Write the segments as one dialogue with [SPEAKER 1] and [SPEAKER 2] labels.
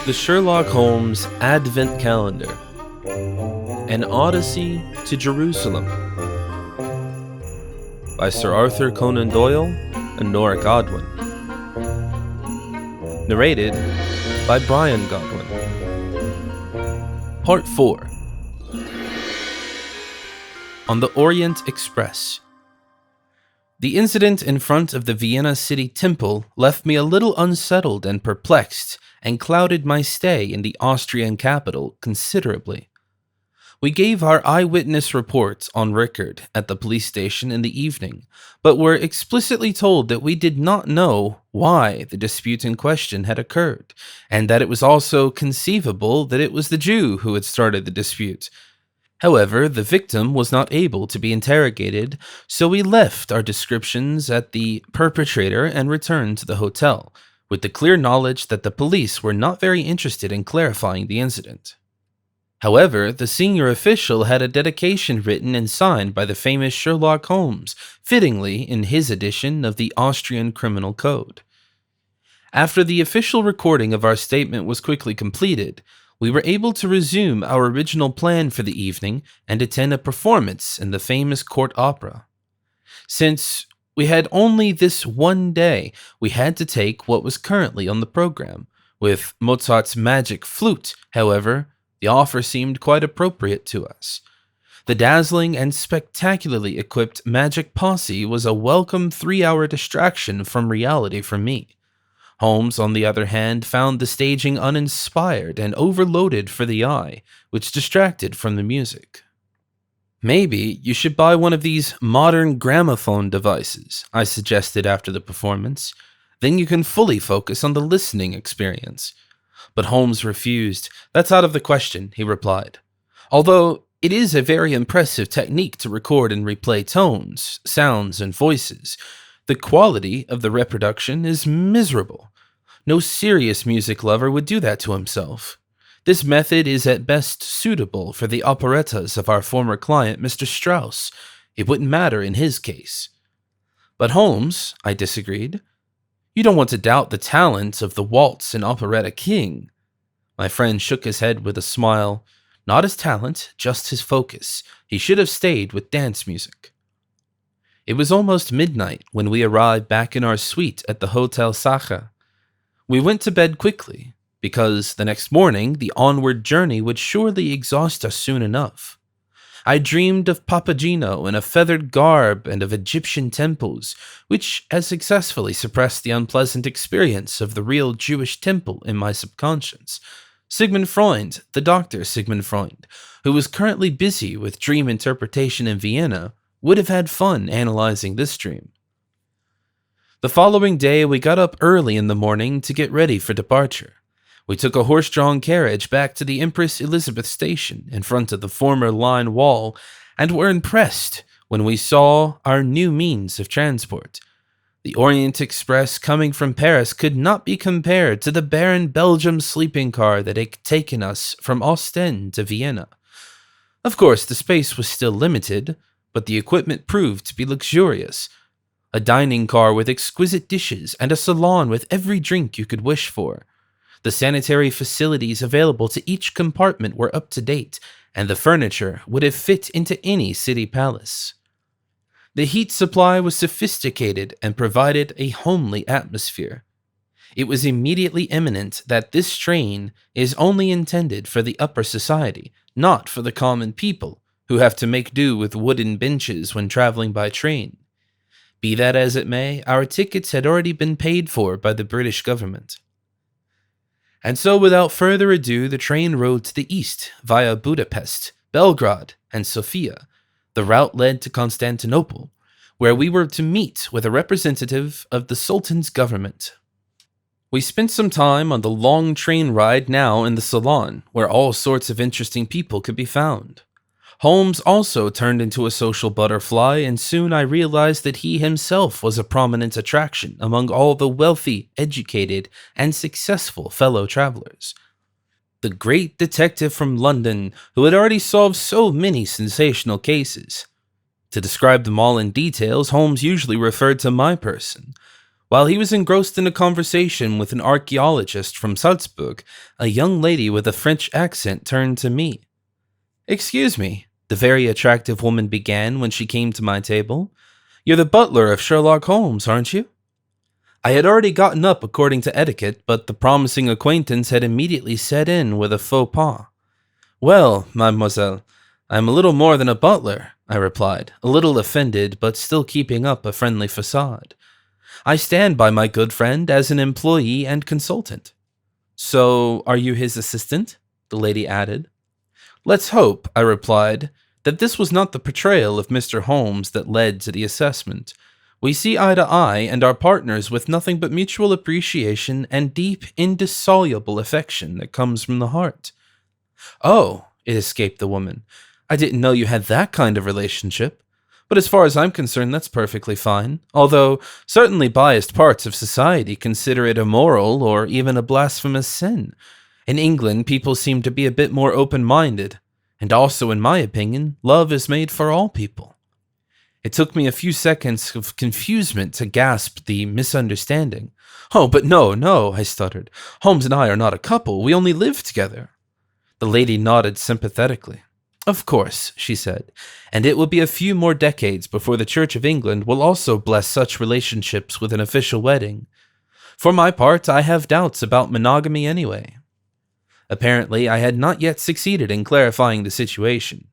[SPEAKER 1] The Sherlock Holmes Advent Calendar. An Odyssey to Jerusalem. By Sir Arthur Conan Doyle and Nora Godwin. Narrated by Bryan Godwin. Part 4. On the Orient Express. The incident in front of the Vienna City Temple left me a little unsettled and perplexed, and clouded my stay in the Austrian capital considerably. We gave our eyewitness reports on record at the police station in the evening, but were explicitly told that we did not know why the dispute in question had occurred, and that it was also conceivable that it was the Jew who had started the dispute. However, the victim was not able to be interrogated, so we left our descriptions at the perpetrator and returned to the hotel, with the clear knowledge that the police were not very interested in clarifying the incident. However, the senior official had a dedication written and signed by the famous Sherlock Holmes, fittingly in his edition of the Austrian Criminal Code. After the official recording of our statement was quickly completed, we were able to resume our original plan for the evening and attend a performance in the famous court opera. Since we had only this one day, we had to take what was currently on the program. With Mozart's Magic Flute, however, the offer seemed quite appropriate to us. The dazzling and spectacularly equipped Magic Posse was a welcome 3-hour distraction from reality for me. Holmes, on the other hand, found the staging uninspired and overloaded for the eye, which distracted from the music. "Maybe you should buy one of these modern gramophone devices," I suggested after the performance. "Then you can fully focus on the listening experience." But Holmes refused. "That's out of the question," he replied. "Although it is a very impressive technique to record and replay tones, sounds, and voices, the quality of the reproduction is miserable. No serious music lover would do that to himself. This method is at best suitable for the operettas of our former client, Mr. Strauss. It wouldn't matter in his case." "But Holmes," I disagreed, "you don't want to doubt the talent of the waltz and operetta king." My friend shook his head with a smile. "Not his talent, just his focus. He should have stayed with dance music." It was almost midnight when we arrived back in our suite at the Hotel Sacher. We went to bed quickly, because the next morning the onward journey would surely exhaust us soon enough. I dreamed of Papageno in a feathered garb and of Egyptian temples, which has successfully suppressed the unpleasant experience of the real Jewish temple in my subconscious. Sigmund Freud, the doctor Sigmund Freud, who was currently busy with dream interpretation in Vienna, would have had fun analyzing this dream. The following day, we got up early in the morning to get ready for departure. We took a horse-drawn carriage back to the Empress Elizabeth station in front of the former line wall, and were impressed when we saw our new means of transport. The Orient Express coming from Paris could not be compared to the barren Belgium sleeping car that had taken us from Ostend to Vienna. Of course, the space was still limited, but the equipment proved to be luxurious. A dining car with exquisite dishes and a salon with every drink you could wish for. The sanitary facilities available to each compartment were up to date, and the furniture would have fit into any city palace. The heat supply was sophisticated and provided a homely atmosphere. It was immediately evident that this train is only intended for the upper society, not for the common people, who have to make do with wooden benches when traveling by train. Be that as it may, our tickets had already been paid for by the British government. And so without further ado, the train rode to the east via Budapest, Belgrade, and Sofia. The route led to Constantinople, where we were to meet with a representative of the Sultan's government. We spent some time on the long train ride now in the salon, where all sorts of interesting people could be found. Holmes also turned into a social butterfly, and soon I realized that he himself was a prominent attraction among all the wealthy, educated, and successful fellow travelers. The great detective from London, who had already solved so many sensational cases. To describe them all in details, Holmes usually referred to my person. While he was engrossed in a conversation with an archaeologist from Salzburg, a young lady with a French accent turned to me. "Excuse me," the very attractive woman began when she came to my table. "You're the butler of Sherlock Holmes, aren't you?" I had already gotten up according to etiquette, but the promising acquaintance had immediately set in with a faux pas. "Well, mademoiselle, I am a little more than a butler," I replied, a little offended, but still keeping up a friendly facade. "I stand by my good friend as an employee and consultant." "So, are you his assistant?" the lady added. "Let's hope," I replied, "that this was not the portrayal of Mr. Holmes that led to the assessment. We see eye to eye and are partners with nothing but mutual appreciation and deep, indissoluble affection that comes from the heart." "Oh," it escaped the woman, "I didn't know you had that kind of relationship. But as far as I'm concerned, that's perfectly fine, although certainly biased parts of society consider it immoral or even a blasphemous sin. In England, people seem to be a bit more open-minded, and also, in my opinion, love is made for all people." It took me a few seconds of confusement to grasp the misunderstanding. "Oh, but no, I stuttered. "Holmes and I are not a couple, we only live together." The lady nodded sympathetically. "Of course," she said, "and it will be a few more decades before the Church of England will also bless such relationships with an official wedding. For my part, I have doubts about monogamy anyway." Apparently, I had not yet succeeded in clarifying the situation.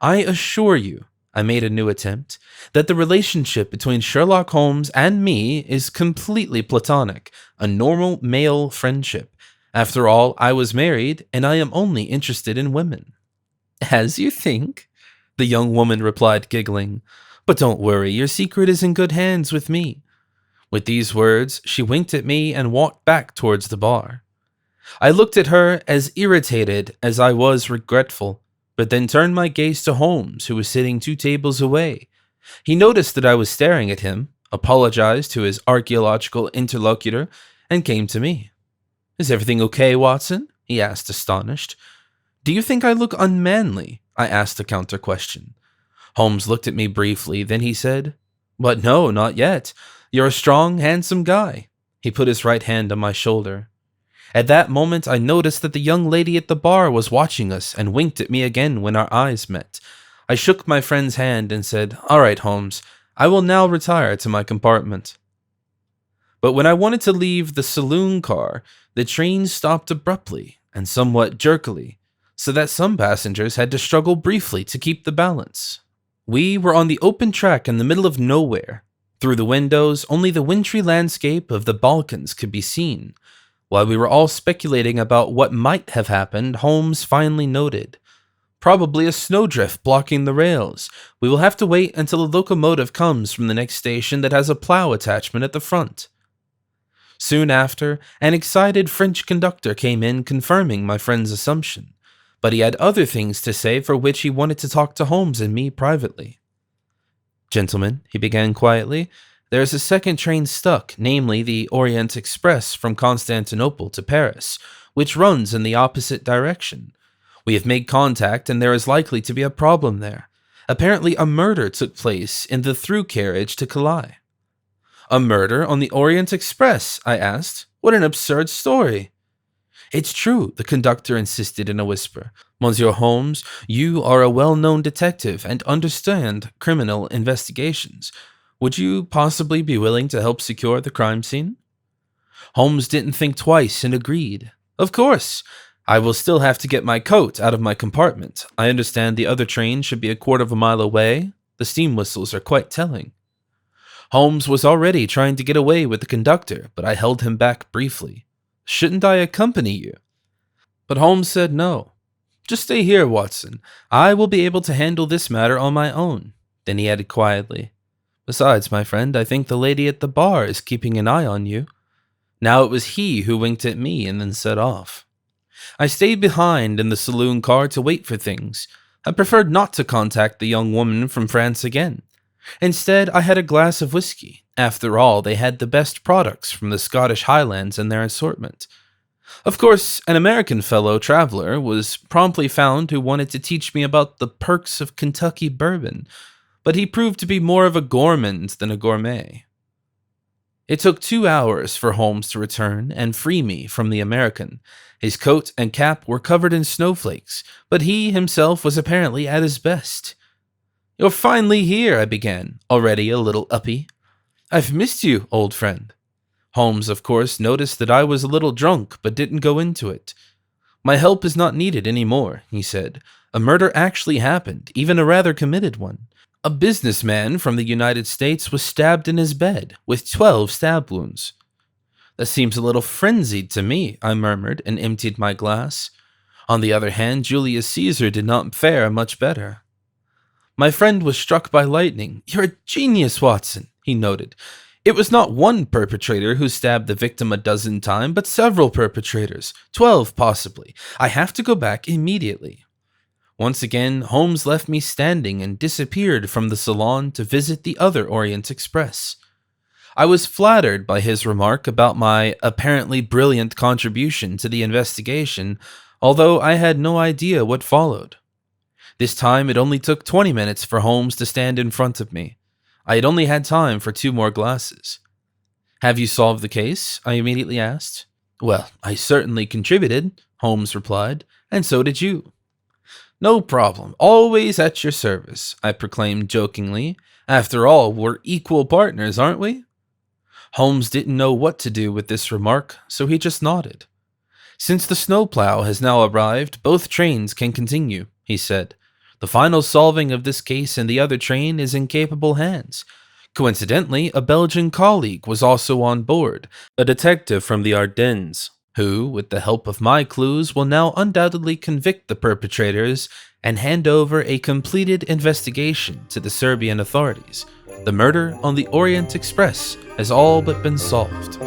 [SPEAKER 1] "I assure you," I made a new attempt, "that the relationship between Sherlock Holmes and me is completely platonic, a normal male friendship. After all, I was married, and I am only interested in women." "As you think," the young woman replied, giggling. "But don't worry, your secret is in good hands with me." With these words, she winked at me and walked back towards the bar. I looked at her as irritated as I was regretful, but then turned my gaze to Holmes, who was sitting 2 tables away. He noticed that I was staring at him, apologized to his archaeological interlocutor, and came to me. "Is everything okay, Watson?" he asked, astonished. "Do you think I look unmanly?" I asked a counter question. Holmes looked at me briefly, then he said, "But no, not yet. You're a strong, handsome guy." He put his right hand on my shoulder. At that moment, I noticed that the young lady at the bar was watching us and winked at me again when our eyes met. I shook my friend's hand and said, "All right, Holmes, I will now retire to my compartment." But when I wanted to leave the saloon car, the train stopped abruptly and somewhat jerkily, so that some passengers had to struggle briefly to keep the balance. We were on the open track in the middle of nowhere. Through the windows, only the wintry landscape of the Balkans could be seen. While we were all speculating about what might have happened, Holmes finally noted, "Probably a snowdrift blocking the rails. We will have to wait until a locomotive comes from the next station that has a plow attachment at the front." Soon after, an excited French conductor came in confirming my friend's assumption, but he had other things to say for which he wanted to talk to Holmes and me privately. "Gentlemen," he began quietly, "there is a second train stuck, namely the Orient Express from Constantinople to Paris, which runs in the opposite direction. We have made contact and there is likely to be a problem there. Apparently a murder took place in the through carriage to Calais." "A murder on the Orient Express?" I asked. "What an absurd story." "It's true," the conductor insisted in a whisper. "Monsieur Holmes, you are a well-known detective and understand criminal investigations. Would you possibly be willing to help secure the crime scene?" Holmes didn't think twice and agreed. "Of course. I will still have to get my coat out of my compartment. I understand the other train should be a quarter of a mile away. The steam whistles are quite telling." Holmes was already trying to get away with the conductor, but I held him back briefly. "Shouldn't I accompany you?" But Holmes said no. "Just stay here, Watson. I will be able to handle this matter on my own." Then he added quietly, "Besides, my friend, I think the lady at the bar is keeping an eye on you." Now it was he who winked at me and then set off. I stayed behind in the saloon car to wait for things. I preferred not to contact the young woman from France again. Instead, I had a glass of whiskey. After all, they had the best products from the Scottish Highlands in their assortment. Of course, an American fellow traveler was promptly found who wanted to teach me about the perks of Kentucky bourbon, but he proved to be more of a gourmand than a gourmet. It took 2 hours for Holmes to return and free me from the American. His coat and cap were covered in snowflakes, but he himself was apparently at his best. "You're finally here," I began, already a little uppy. "I've missed you, old friend." Holmes, of course, noticed that I was a little drunk, but didn't go into it. "My help is not needed anymore," he said. "A murder actually happened, even a rather committed one. A businessman from the United States was stabbed in his bed, with 12 stab wounds." "That seems a little frenzied to me," I murmured and emptied my glass. "On the other hand, Julius Caesar did not fare much better." "My friend was struck by lightning. You're a genius, Watson," he noted. "It was not one perpetrator who stabbed the victim a dozen times, but several perpetrators, 12 possibly. I have to go back immediately." Once again, Holmes left me standing and disappeared from the salon to visit the other Orient Express. I was flattered by his remark about my apparently brilliant contribution to the investigation, although I had no idea what followed. This time it only took 20 minutes for Holmes to stand in front of me. I had only had time for 2 more glasses. "Have you solved the case?" I immediately asked. "Well, I certainly contributed," Holmes replied, "and so did you." "No problem, always at your service," I proclaimed jokingly. "After all, we're equal partners, aren't we?" Holmes didn't know what to do with this remark, so he just nodded. "Since the snowplow has now arrived, both trains can continue," he said. "The final solving of this case in the other train is in capable hands. Coincidentally, a Belgian colleague was also on board, a detective from the Ardennes, who, with the help of my clues, will now undoubtedly convict the perpetrators and hand over a completed investigation to the Serbian authorities. The murder on the Orient Express has all but been solved."